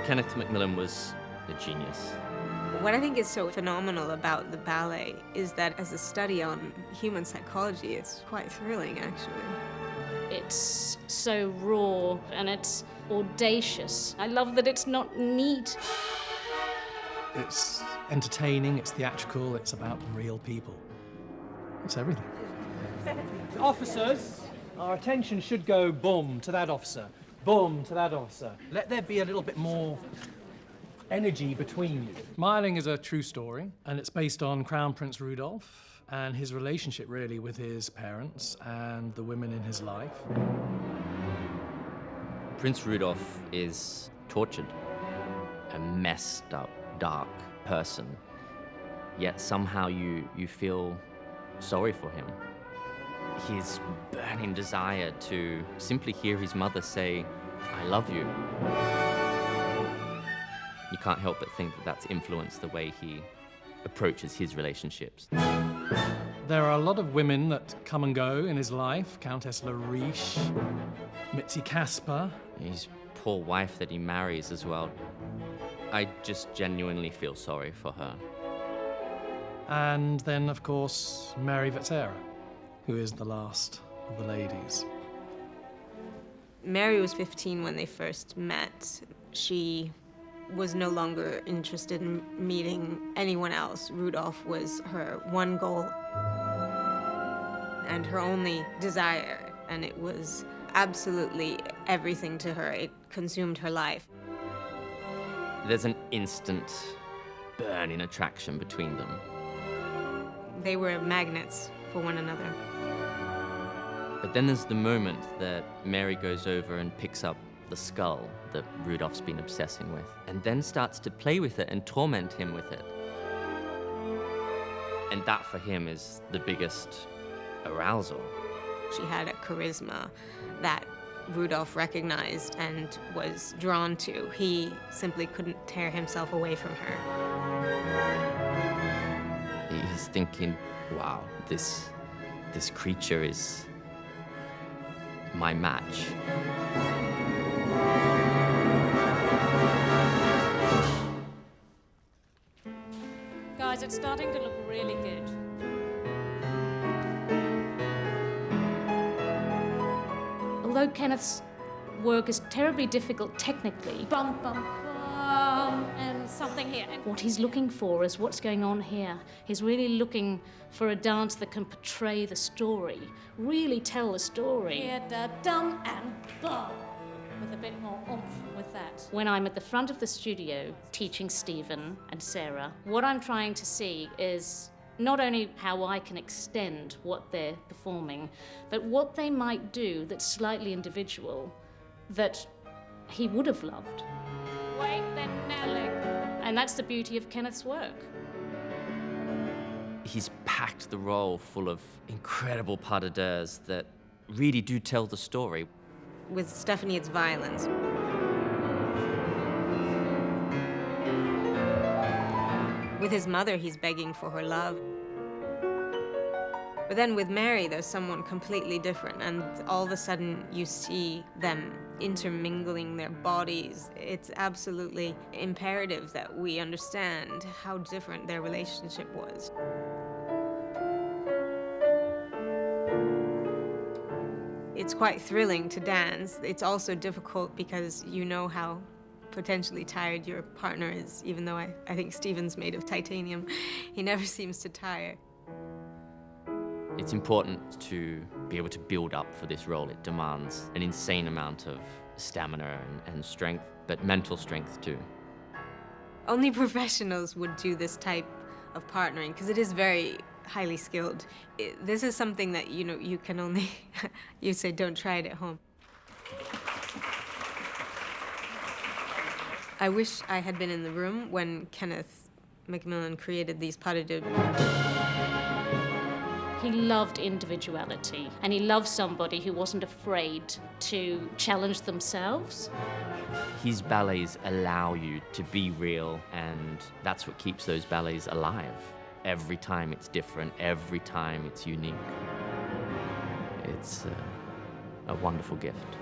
Kenneth MacMillan was a genius. What I think is so phenomenal about the ballet is that as a study on human psychology, it's quite thrilling, actually. It's so raw and it's audacious. I love that it's not neat. It's entertaining, it's theatrical, it's about real people. It's everything. Officers, our attention should go boom to that officer, boom to that officer. Let there be a little bit more energy between you. Mayerling is a true story, and it's based on Crown Prince Rudolf and his relationship really with his parents and the women in his life. Prince Rudolf is tortured, a messed up, dark person, yet somehow you feel sorry for him. His burning desire to simply hear his mother say, "I love you." You can't help but think that that's influenced the way he approaches his relationships. There are a lot of women that come and go in his life. Countess Lariche, Mitzi Casper. His poor wife that he marries as well. I just genuinely feel sorry for her. And then, of course, Mary Vetsera, who is the last of the ladies. Mary was 15 when they first met. She was no longer interested in meeting anyone else. Rudolf was her one goal and her only desire, and it was absolutely everything to her. It consumed her life. There's an instant burning attraction between them. They were magnets for one another. But then there's the moment that Mary goes over and picks up the skull that Rudolph's been obsessing with, and then starts to play with it and torment him with it. And that for him is the biggest arousal. She had a charisma that Rudolf recognized and was drawn to. He simply couldn't tear himself away from her. He's thinking, wow, this creature is my match. Guys, it's starting to look really good. Although Kenneth's work is terribly difficult technically, bum, bum, bum, and something here. And what he's looking for is what's going on here. He's really looking for a dance that can portray the story, really tell the story. Here, da, dum, and bum. With a bit more oomph with that. When I'm at the front of the studio teaching Stephen and Sarah, what I'm trying to see is not only how I can extend what they're performing, but what they might do that's slightly individual that he would have loved. Wait, then Nelly. And that's the beauty of Kenneth's work. He's packed the role full of incredible pas de deux that really do tell the story. With Stephanie, it's violence. With his mother, he's begging for her love. But then with Mary, there's someone completely different, and all of a sudden you see them intermingling their bodies. It's absolutely imperative that we understand how different their relationship was. It's quite thrilling to dance. It's also difficult because you know how potentially tired your partner is, even though I think Stephen's made of titanium. He never seems to tire. It's important to be able to build up for this role. It demands an insane amount of stamina and strength, but mental strength too. Only professionals would do this type of partnering because it is very highly skilled. This is something that, you know, you can only, you say don't try it at home. I wish I had been in the room when Kenneth MacMillan created these pas de deux. He loved individuality, and he loved somebody who wasn't afraid to challenge themselves. His ballets allow you to be real, and that's what keeps those ballets alive. Every time it's different, every time it's unique. It's a wonderful gift.